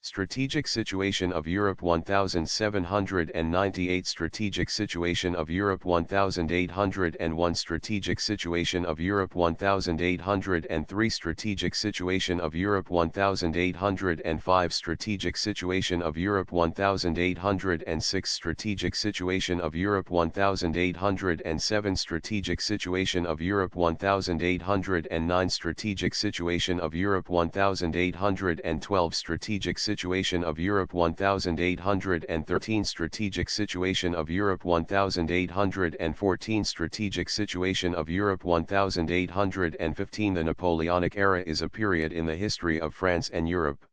Strategic situation of Europe 1798 Strategic situation of Europe 1801 Strategic situation of Europe 1803 Strategic situation of Europe 1805 Strategic situation of Europe 1806 Strategic situation of Europe 1807 Strategic situation of Europe 1809 Strategic situation of Europe 1812 Strategic situation of Europe 1813 Strategic situation of Europe 1814 Strategic situation of Europe 1815 The Napoleonic era is a period in the history of France and Europe.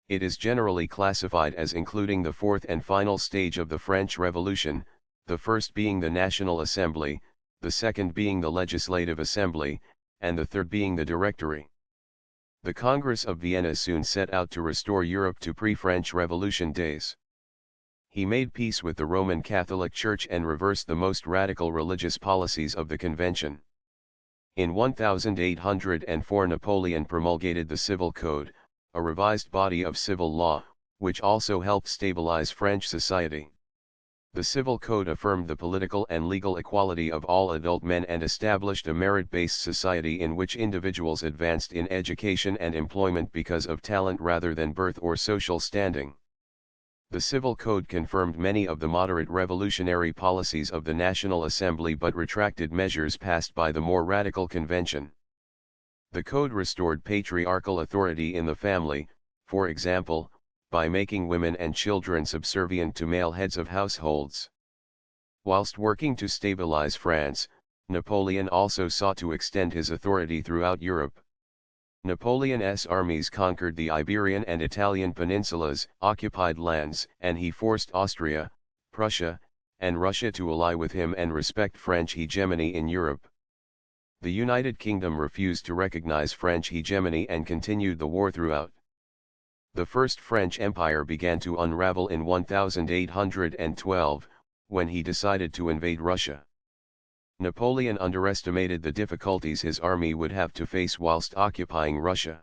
It is generally classified as including the fourth and final stage of the French Revolution, the first being the National Assembly, the second being the Legislative Assembly, and the third being the Directory. The Congress of Vienna soon set out to restore Europe to pre-French Revolution days. He made peace with the Roman Catholic Church and reversed the most radical religious policies of the convention. In 1804 Napoleon promulgated the Civil Code, a revised body of civil law, which also helped stabilize French society. The Civil Code affirmed the political and legal equality of all adult men and established a merit-based society in which individuals advanced in education and employment because of talent rather than birth or social standing. The Civil Code confirmed many of the moderate revolutionary policies of the National Assembly but retracted measures passed by the more radical convention. The Code restored patriarchal authority in the family, for example, by making women and children subservient to male heads of households. Whilst working to stabilize France, Napoleon also sought to extend his authority throughout Europe. Napoleon's armies conquered the Iberian and Italian peninsulas, occupied lands, and he forced Austria, Prussia, and Russia to ally with him and respect French hegemony in Europe. The United Kingdom refused to recognize French hegemony and continued the war throughout. The First French Empire began to unravel in 1812, when he decided to invade Russia. Napoleon underestimated the difficulties his army would have to face whilst occupying Russia.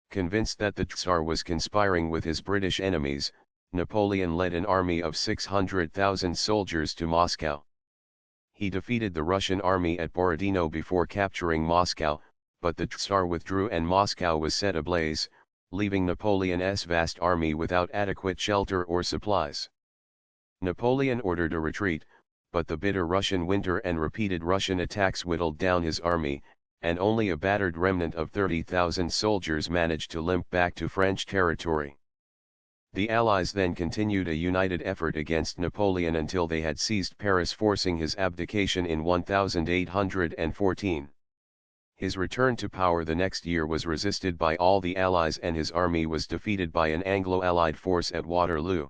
Convinced that the Tsar was conspiring with his British enemies, Napoleon led an army of 600,000 soldiers to Moscow. He defeated the Russian army at Borodino before capturing Moscow, but the Tsar withdrew and Moscow was set ablaze, leaving Napoleon's vast army without adequate shelter or supplies. Napoleon ordered a retreat, but the bitter Russian winter and repeated Russian attacks whittled down his army, and only a battered remnant of 30,000 soldiers managed to limp back to French territory. The Allies then continued a united effort against Napoleon until they had seized Paris, forcing his abdication in 1814. His return to power the next year was resisted by all the Allies and his army was defeated by an Anglo-Allied force at Waterloo.